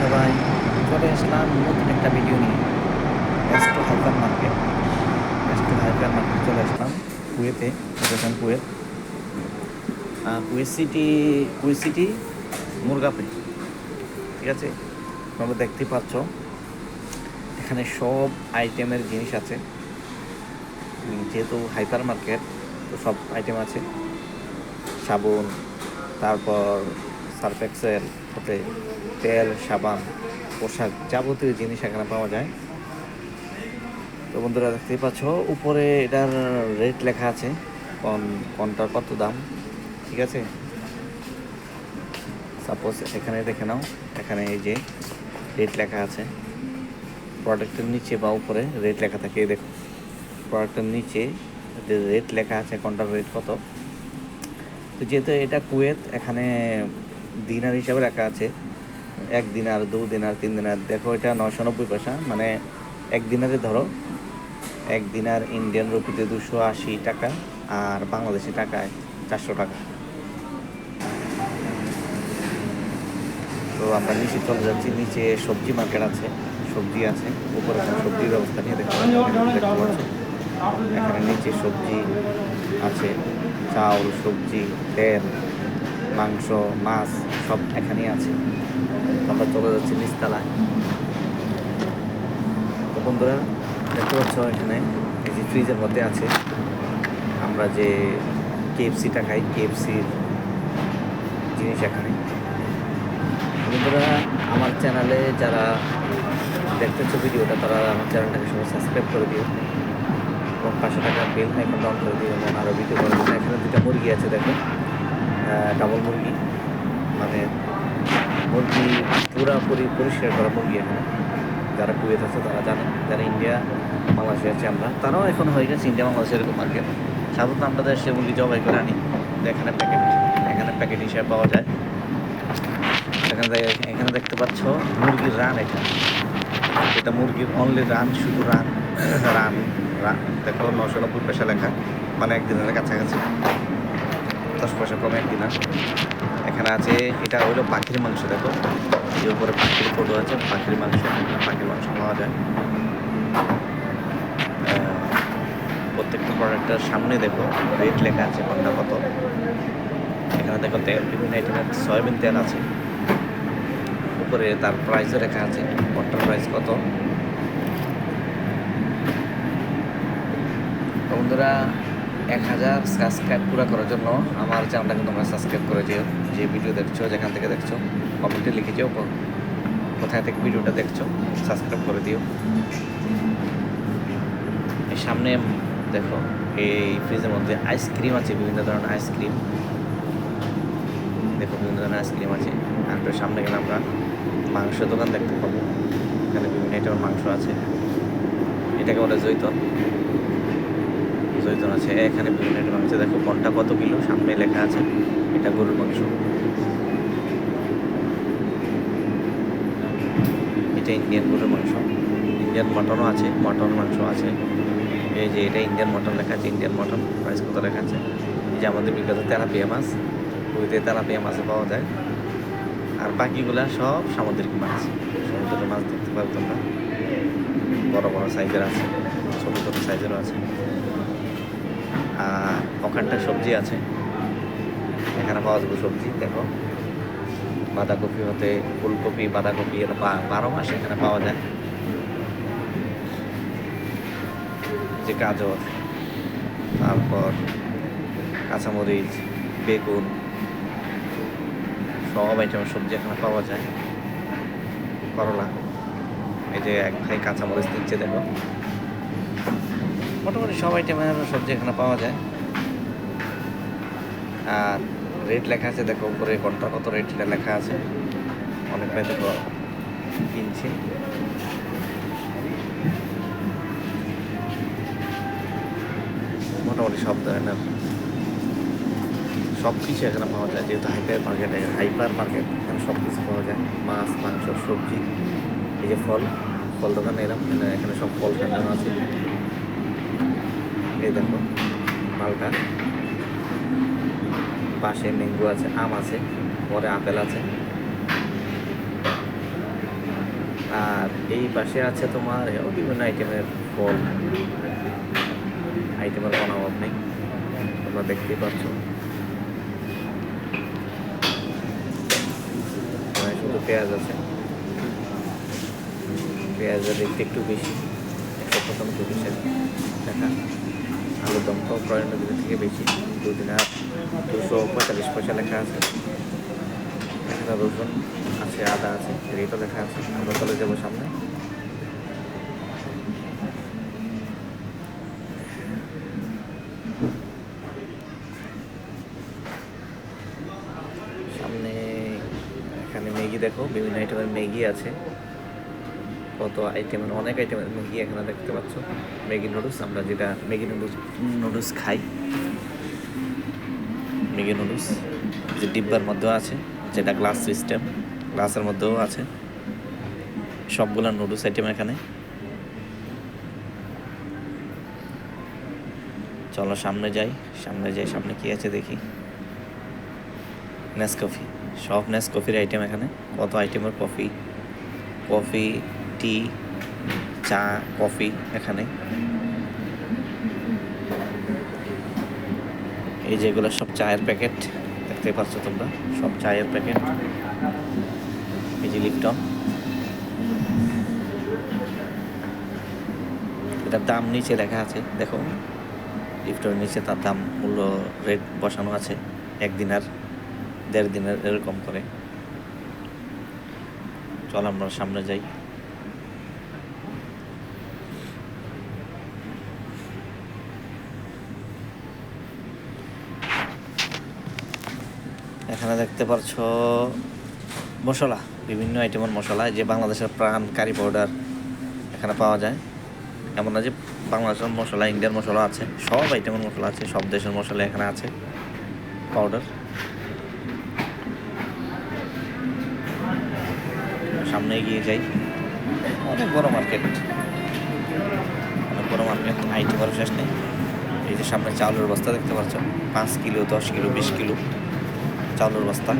সবাই, চলে আসলাম নতুন একটা ভিডিও নিয়ে। এস্টো হাইপার মার্কেট, চলে আসলাম কুয়েতে। দেখেন কুয়েত সিটি মুরগাপে, ঠিক আছে। তোমরা দেখতেই পাচ্ছ এখানে সব আইটেমের জিনিস আছে। যেহেতু হাইপার মার্কেট, তো সব আইটেম আছে। সাবুন, তারপর সার্ফ এক্সেল, হতে তেল, সাবান, পোশাক, যাবতীয় জিনিস এখানে পাওয়া যায়। তো বন্ধুরা দেখতেই পাচ্ছ উপরে এটার রেট লেখা আছে, কোনটার কত দাম, ঠিক আছে। সাপোজ এখানে দেখে নাও, এখানে এই যে রেট লেখা আছে। প্রোডাক্টের নিচে বা উপরে রেট লেখা থাকে, এই দেখো প্রোডাক্টের নিচে রেট লেখা আছে, কোনটার রেট কত। তো যেহেতু এটা কুয়েত, এখানে দিনার হিসাবে রাখা আছে। 1 দিনার, 2 দিনার, 3 দিনার। দেখো এটা 990 পয়সা, মানে 1 দিনারে ধরো 1 দিনার ইন্ডিয়ান রুপিতে 280 টাকা, আর বাংলাদেশি টাকায় 400 টাকা। তো আমরা নিচে চলে যাচ্ছি। নিচে সবজি মার্কেট আছে, সবজি আছে। উপরে সবজির ব্যবস্থা নিয়ে দেখতে পাচ্ছি। এখানে নিচে সবজি আছে, চাউল, সবজি, তেল, মাংস, মাছ সব এখানেই আছে। আমরা চলে যাচ্ছি নিচতলায়। তো বন্ধুরা দেখতে পাচ্ছ এখানে এই যে ফ্রিজের মধ্যে আছে আমরা যে কেএফসিটা খাই, কেএফসির জিনিস এখানে। বন্ধুরা আমার চ্যানেলে যারা দেখতেছো ভিডিওটা, তারা আমার চ্যানেলটাকে সবাই সাবস্ক্রাইব করে দিও এবং পাশে থাকা বেল আইকন অন করে দিও এবং আরও ভিডিও করার জন্য। এখানে 2টা মুরগি আছে, দেখো ডাবল মুরগি, মানে মুরগি পুরোপুরি পরিষ্কার করা মুরগি। এখানে যারা কুয়েত আছে তারা জানে, যারা ইন্ডিয়া বাংলাদেশে আছে আমরা, তারাও এখন হয়ে গেছে ইন্ডিয়া বাংলাদেশের এরকম মার্কেট। সাধারণত আমরা দেশে মুরগি জবাই করে আনি, এখানে প্যাকেট হিসেবে পাওয়া যায়। এখানে দেখতে পাচ্ছ মুরগির রান। এটা মুরগির অনলি রান, শুধু রান। দেখো 990 পয়সা লেখা, মানে 1 দিনের কাছাকাছি, 10 পয়সা কমে 1 দিনার। এখানে আছে, এটা হইলো পাখির মাংস। দেখো এর উপরে পাখির ফটো আছে, পাখির মাংস পাওয়া যায়। প্রত্যেকটা প্রোডাক্টের সামনে দেখো রেট লেখা আছে, কোনটা কত। এখানে দেখো তেল, বিভিন্ন আইটেমের সয়াবিন তেল আছে, উপরে তার প্রাইসও লেখা আছে, কোনটার প্রাইস কত। বন্ধুরা 1000 সাবস্ক্রাইব পুরো করার জন্য আমার চ্যানেলটাকে তোমরা সাবস্ক্রাইব করে দিও। যে ভিডিও দেখছো, যেখান থেকে দেখছো, কমেন্টে লিখে দিও কোথায় থেকে ভিডিওটা দেখছো, সাবস্ক্রাইব করে দিও। এই সামনে দেখো এই ফ্রিজের মধ্যে আইসক্রিম আছে, বিভিন্ন ধরনের আইসক্রিম। দেখো বিভিন্ন ধরনের আইসক্রিম আছে। আর সামনে গেলে আমরা মাংস দোকান দেখতে পাবো। এখানে বিভিন্ন আইটেমের মাংস আছে। এটাকে বলে জৈতন আছে। এখানে বিভিন্ন আইটেম মাংস, দেখো কোনটা কত কিলো, সামনে লেখা আছে। এটা গরুর মাংস, এটা ইন্ডিয়ান গরুর মাংস। ইন্ডিয়ান মটনও আছে, মটন মাংস আছে। এই যে এটা ইন্ডিয়ান মটন লেখা আছে, ইন্ডিয়ান মটন প্রাইস কত লেখা আছে। এই যে আমাদের বিখ্যাত তেলাপিয়া মাছ, ওইতে তেলাপিয়া মাছ পাওয়া যায়। আর বাকিগুলা সব সামুদ্রিক মাছ, সমুদ্রের মাছ দেখতে পাবে তোমরা। বড় বড় সাইজের আছে, ছোট ছোট সাইজেরও আছে। আর ওখানটা সবজি আছে, এখানে পাওয়া যাবে সবজি। দেখো বাঁধাকপি হতে ফুলকপি, বাঁধাকপি, এটা 12 মাস এখানে পাওয়া যায়। যে গাজর, তারপর কাঁচামরিচ, বেগুন, সব আইটেমের সবজি এখানে পাওয়া যায়। করলা, এই যে এক ভাই কাঁচামরিচ দিচ্ছে, দেখো মোটামুটি সব আইটেমের সবজি এখানে পাওয়া যায়। আর রেট লেখা আছে, দেখো উপরে কোনটা কত রেট এটা লেখা আছে। অনেক ভাই দেখো কিনছে। মোটামুটি সব ধরনের সব কিছু এখানে পাওয়া যায়। যেহেতু হাইপার মার্কেট, এখানে সব কিছু পাওয়া যায়। মাছ, মাংস, সবজি। এই যে ফল দোকানে এলাম, এখানে সব ফল সাজানো আছে। এই দেখো মালটা, পাশে ম্যাঙ্গো আছে, আম আছে, পরে আপেল আছে। আর এই পাশে আছে তোমার বিভিন্ন আইটেমের ফল, আইটেমের কোনো অভাব নেই, তোমরা দেখতেই পাচ্ছ। শুধু পেঁয়াজ আছে, পেঁয়াজের রেট একটু বেশি, 175 টাকা। আলুর দমটাও প্রায় দিনের থেকে বেশি, 2 দিনার 245 পয়সা লেখা আছে। এখানে রসুন আছে, আদা আছে, রেটও লেখা আছে। আমরা চলে যাবো সামনে। সামনে এখানে ম্যাগি দেখো, বিভিন্ন আইটেমের ম্যাগি আছে, কত আইটেমের, অনেক আইটেমের ম্যাগি এখানে দেখতে পাচ্ছ। ম্যাগি নুডলস, আমরা যেটা ম্যাগি নুডলস খাই, ম্যাগি নুডলস যে ডিব্বার মধ্যেও আছে, যেটা গ্লাস সিস্টেম, গ্লাসের মধ্যেও আছে সবগুলো নুডলস আইটেম এখানে। চলো সামনে যাই, সামনে কি আছে দেখি। নেসকফি, সব নেসকফির আইটেম এখানে, কত আইটেমের কফি, টি, চা, কফি এখানে। এই যেগুলো সব চায়ের প্যাকেট দেখতে পাচ্ছ তোমরা, সব চায়ের প্যাকেট। এই যে লিপটন, এটার দাম নিচে লেখা আছে দেখো, লিপটনের নিচে তার দাম, মূল্য, রেট বসানো আছে, 1 দিন আর 1.5 দিনের এরকম করে। চল আমরা সামনে যাই। এখানে দেখতে পাচ্ছ মশলা, বিভিন্ন আইটেমের মশলা, যে বাংলাদেশের প্রাণ কারি পাউডার এখানে পাওয়া যায়। এমন না যে বাংলাদেশের মশলা, ইন্ডিয়ান মশলা আছে, সব আইটেমের মশলা আছে, সব দেশের মশলা এখানে আছে, পাউডার। সামনে এগিয়ে যাই, অনেক বড় মার্কেট, আইটেমের শেষ নেই। এই যে সামনে চাউলের বস্তা দেখতে পাচ্ছ, 5 কিলো, 10 কিলো, 20 কিলো চাউলের বস্তা।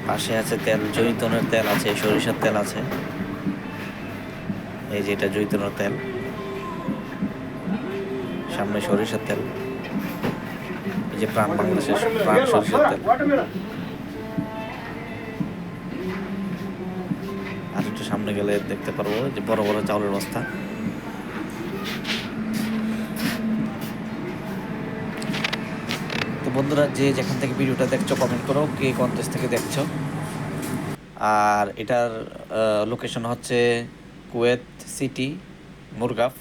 পাশে আছে তেল, জৈতনের তেল আছে, সরিষার তেল আছে। এই যে এটা জৈতনের তেল, সামনে সরিষার তেল। এই যে বাংলাদেশের প্রাণ সরিষার তেল। আর একটু সামনে গেলে দেখতে পারবো যে বড় বড় চাউলের বস্তা। তো বন্ধুরা, যে যেখান থেকে ভিডিওটা দেখছো কমেন্ট করো কে কোন দেশ থেকে দেখছো। আর এটার লোকেশন হচ্ছে কুয়েত সিটি, মুরগাফ।